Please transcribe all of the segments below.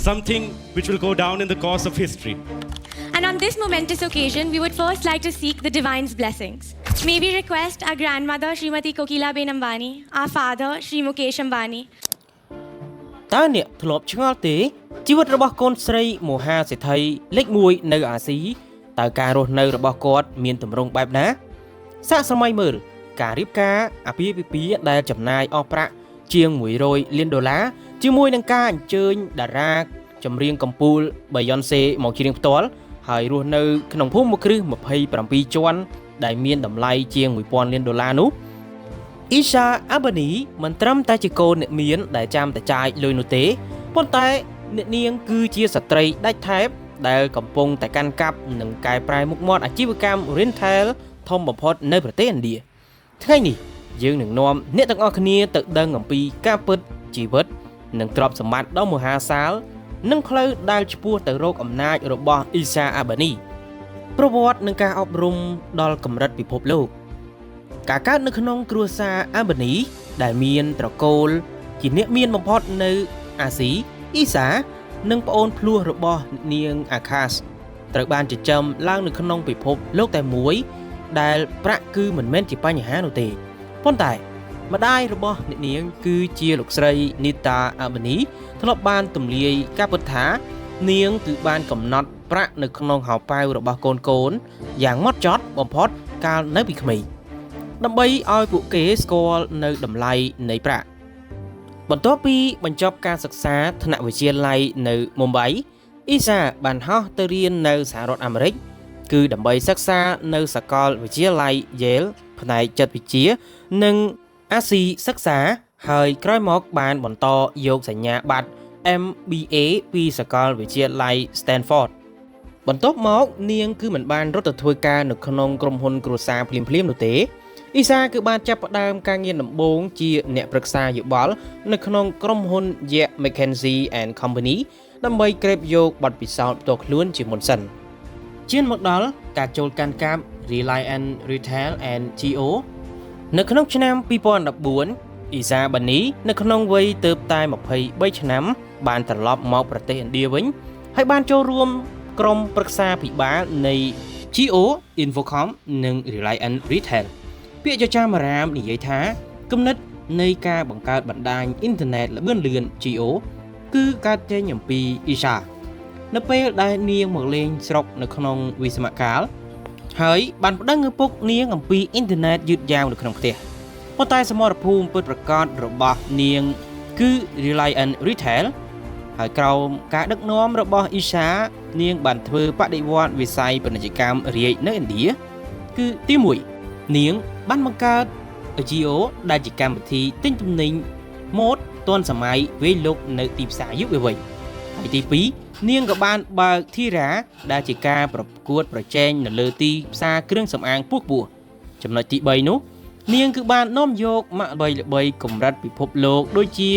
something which will go down in the course of history. And on this momentous occasion, we would first like to seek the divine's blessings. May we request our grandmother, Srimati Kokila Ben Ambani, our father, Sri Mukesh Ambani. តើអ្នកធ្លាប់ឆ្ងល់ទេជីវិតរបស់កូនស្រីមហាសេដ្ឋីលេខ1នៅអាស៊ីតើការរស់នៅរបស់គាត់មានទម្រង់បែបណាសាកសម័យមើលការរៀបការអាពាហ៍ពិពាហ៍ដែលចំណាយអស់ប្រាក់ជាង$100 លានជាមួយនឹងការអញ្ជើញតារាចម្រៀងកំពូល Beyonce មកច្រៀងផ្ទាល់ហើយរស់នៅក្នុងភូមិមួយគ្រឹះ27ជាន់ដែលមានតម្លៃជាង$1000 លាននោះIsha Abani មិនត្រឹមតែជាកូនអ្នកមានដែលចាំតែចាយលុយនោះទេប៉ុន្តែអ្នកនាងគឺជាស្ត្រីដាច់ថែបដែលកំពុងតែកាន់កាប់និងកែប្រែមុខមាត់អាជីវកម្ម Rental ធំបំផុតនៅប្រទេសឥណ្ឌាថ្ងៃនេះយើងនឹងនាំអ្នកទាំងអស់គ្នាទៅដឹងអំពីការពិតជីវិតនិងទ្រព្យសម្បត្តិដ៏មហាសាលនិងផ្លូវដែលឆ្ពោះទៅរកអំណាចរបស់ Isha Abani ប្រវត្តិនិងការអប់រំដល់កម្រិតពិភពលោកការកើតនៅក្នុងគ្រួសារអាបានីដែលមានត្រកូលជាអ្នកមានបំផុតនៅអាស៊ីអ៊ីសានិងប្អូនភ្លោះរបស់នាងអាខាសត្រូវបានចិញ្ចឹមឡើងនៅក្នុងពិភពលោកតែមួយដែលប្រាក់គឺមិនមែនជាបញ្ហានោះទេប៉ុន្តែម្ដាយរបស់អ្នកនាងគឺជាលោកស្រីនីតាអាបានីធ្លាប់បានទម្លាយការពិតថានាងគឺបានកំណត់ប្រាក់នៅក្នុងហោប៉ៅរបស់កូនយ៉ាងម៉ត់ចត់បំផុតកាលនៅពីក្មេងដើម្បីឲ្យពួកគេស្គាល់នៅតម្លៃនៃប្រាក់បន្ទាប់ពីបញ្ចប់ការសិក្សាថ្នាក់វិទ្យាល័យនៅមុំបៃអ៊ីសាបានហោះទៅរៀននៅសហរដ្ឋអាមេរិកគឺដើម្បីសិក្សានៅសាកលវិទ្យាល័យ Yale ផ្នែកចិត្តវិទ្យានិងអាស៊ីសិក្សាហើយក្រោយមកបានបន្តយកសញ្ញាបត្រ MBA ពីសាកលវិទ្យាល័យ Stanford បន្ទាប់មកនាងគឺមិនបានរត់ទៅធ្វើការនៅក្នុងក្រុមហ៊ុនគ្រួសារភ្លាមៗនោះទេអ៊ីសាគឺបានចាប់ផ្ដើមការងារដំបូងជាអ្នកប្រឹក្សាយោបល់នៅក្នុងក្រុមហ៊ុន Ye McKinsey & Company ដើម្បីក្រេបយកបទពិសោធន៍ផ្ទាល់ខ្លួនជាមុនសិនឈានមកដល់ការចូលកាន់កាប់ Reliance Retail and GO នៅក្នុងឆ្នាំ2014អ៊ីសាបានីនៅក្នុងវ័យទើបតែ23ឆ្នាំបានត្រឡប់មកប្រទេសឥណ្ឌាវិញហើយបានចូលរួមក្រុមប្រឹក្សាភិបាលនៃ GO Infocom និង Reliance Retailពាក្យចចាមអារាមនិយាយថាគំនិតនៃការបង្កើតបណ្ដាញអ៊ីនធឺណិតល្បឿនលឿន GO គឺកើតចេញអំពីអ៊ីសានៅពេលដែលនាងមកលេងស្រុកនៅក្នុងវិស្មកាលហើយបានប្តឹងឪពុកនាងអំពីអ៊ីនធឺណិតយឺតយ៉ាវនៅក្នុងផ្ទះប៉ុន្តែសមរភូមិពិតប្រាកដរបស់នាងគឺ Reliance Retail ហើយក្រោមការដឹកនាំរបស់អ៊ីសានាងបានធ្វើបដិវត្តន៍វិស័យពាណិជ្ជកម្មរាយនៅឥណ្ឌាគឺទី1នាងបានបង្កើត GO ដែលជាកម្មវិធីទិញទំនិញម៉ូដទាន់សម័យវេលុកនៅទីផ្សារយុវវ័យហើយទី2នាងក៏បានបើក Thira ដែលជាការប្រកួតប្រជែងនៅលើទីផ្សារគ្រឿងសម្អាងពូកចំណុចទី3នោះនាងគឺបាននាំយកម៉ាកល្បីៗកម្រិតពិភពលោកដូចជា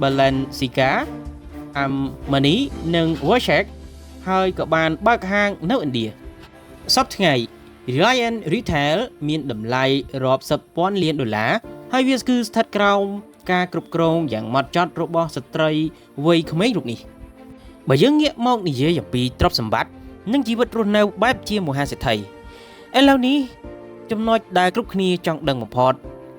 Balenciaga, Armani និង Versace ហើយក៏បានបើកហាងនៅឥណ្ឌាសប្តាហ៍ថ្ងៃReliance Retail មានតម្លៃរាប់សិបពាន់លានដុល្លារហើយវាគឺស្ថិតក្រោមការគ្រប់គ្រងយ៉ាងម៉ត់ចត់របស់ស្ត្រីវ័យក្មេងរូបនេះបើយើងងាកមកនិយាយអំពីទ្រព្យសម្បត្តិនិងជីវិតរស់នៅបែបជាមហាសេដ្ឋីឥឡូវនេះចំណុចដែលគ្រប់គ្នាចង់ដឹងបំផុត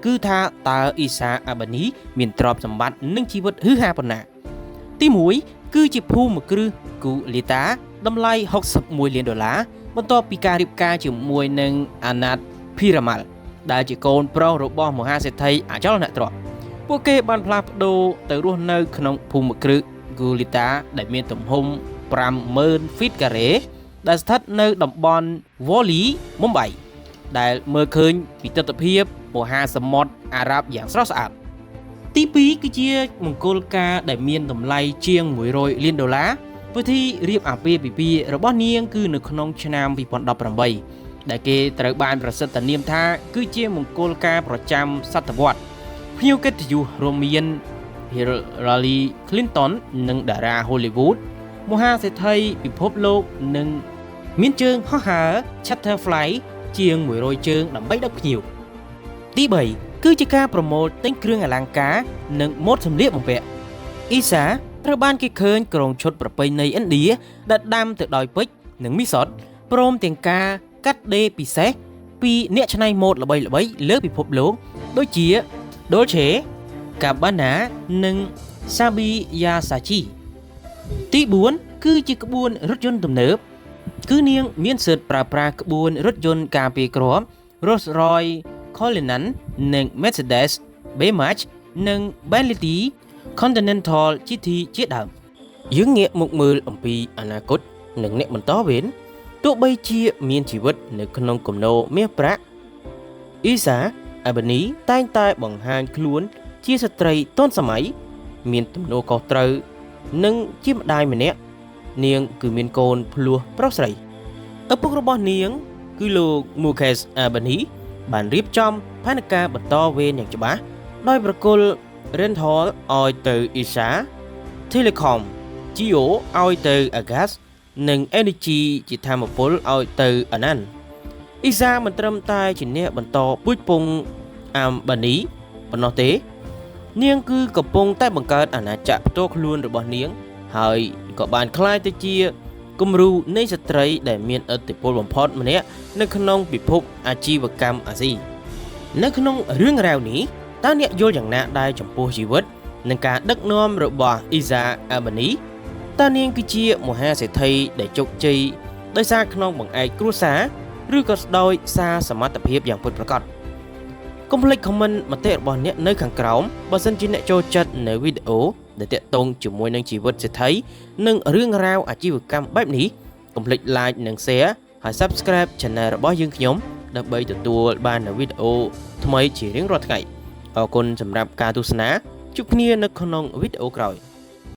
គឺថាតើអ៊ីសាអាបានីមានទ្រព្យសម្បត្តិនិងជីវិតហឺហាប៉ុណ្ណាទី1គឺជាភូមិគ្រឹះគូលីតាតម្លៃ$61 លានបន្ទាប់ពីការរៀបការជាមួយនឹងអាណាតភីរ៉ាម៉ាល់ដែលជាកូនប្រុសរបស់មហាសេដ្ឋីអចលនទ្រព្យពួកគេបានផ្លាស់ប្ដូរទៅរស់នៅក្នុងភូមិគ្រឹះគូលីតាដែលមានទំហំ50000 ហ្វីតការ៉េដែលស្ថិតនៅតំបន់ Worli មុំបៃដែលមើលឃើញពីទិដ្ឋភាពមហាសមុទ្រអារ៉ាប់យ៉ាងស្រស់ស្អាតទី2គឺជាមង្គលការដែលមានតម្លៃជាង$100 លានពិធីរៀបអាពាហ៍ពិពាហ៍របស់នាងគឺនៅក្នុងឆ្នាំ2018ដែលគេត្រូវបានប្រសិទ្ធនាមថាគឺជាមង្គលការប្រចាំសតវត្សភ្ញៀវកិត្តិយសរួមមាន Hillary Clinton និងតារា Hollywood មហាសេដ្ឋីពិភពលោកនិងមានជើងហោះហើរ Charter Flight ជាង100ជើងដើម្បីដឹកភ្ញៀវទី3គឺជាការប្រមូលទិញគ្រឿងអលង្ការនិងម៉ូដសម្លៀកបំពាក់អ៊ីសា ត្រូវបានគេឃើញក្រុងឈុតប្រពៃណីឥណ្ឌាដែលដាំទៅដោយពេជ្រនិងមីសុតព្រមទាំងការកាត់ដេរពិសេសពីអ្នកច្នៃម៉ូដល្បីៗលើពិភពលោកដូចជា Dolce Gabbana និង Sabyasachi ទី4គឺជាក្បួនរថយន្តទំនើបគឺនាងមានសិទ្ធិប្រើប្រាស់ក្បួនរថយន្តការពារគ្រាប់ Rolls-Royce Cullinan និង Mercedes Benz និង Bentley Continental GT ជាដើមយើងងាកមកមើលអំពីអនាគតនិងអ្នកបន្តវេនទោះបីជាមានជីវិតនៅក្នុងគំនរមាសប្រាក់ Isa Abani តែងតែបង្ហាញខ្លួនជាស្ត្រីទាន់សម័យមានទំនួលខុសត្រូវនិងជាម្ដាយម្នាក់នាងគឺមានកូនភ្លោះប្រុសស្រីឪពុករបស់នាងគឺលោក Mukesh Ambani បានរៀបចំផែនការបន្តវេនយ៉ាងច្បាស់ដោយប្រគល់ Renthal ឲ្យទៅ Isha Telecom Jio ឲ្យទៅ Agas និង Energy ជាធម្មពលឲ្យទៅ Anand Isha មិនត្រឹមតែជាអ្នកបន្តពូជពង្ស Ambani ប៉ុណ្ណោះទេនាងគឺកំពុងតែបង្កើតអាណាចក្រផ្ទាល់ខ្លួនរបស់នាងហើយក៏បានក្លាយទៅជាគំរូនៃស្ត្រីដែលមានឥទ្ធិពលបំផុតម្នាក់នៅក្នុងពិភពអាជីវកម្មអាស៊ីនៅក្នុងរឿងរ៉ាវនេះតើអ្នកយល់យ៉ាងណាដែរចំពោះជីវិតនិងការដឹកនាំរបស់ Isa Ambani តើនាងគឺជាមហាសេដ្ឋីដែលជោគជ័យដោយសារក្នុងបង្អែកគ្រួសារឬក៏ដោយសារសមត្ថភាពយ៉ាងពិតប្រាកដកុំភ្លេច comment មតិរបស់អ្នកនៅខាងក្រោមបើសិនជាអ្នកចូលចិត្តនៅវីដេអូដែលទាក់ទងជាមួយនឹងជីវិតសេដ្ឋីនិងរឿងរ៉ាវអាជីវកម្មបែបនេះកុំភ្លេច like និង share ហើយ subscribe channel របស់យើងខ្ញុំដើម្បីទទួលបាននូវវីដេអូថ្មីជារៀងរាល់ថ្ងៃអរគុណសម្រាប់ការទស្សនាជួបគ្នានៅក្នុងវីដេអូក្រោយ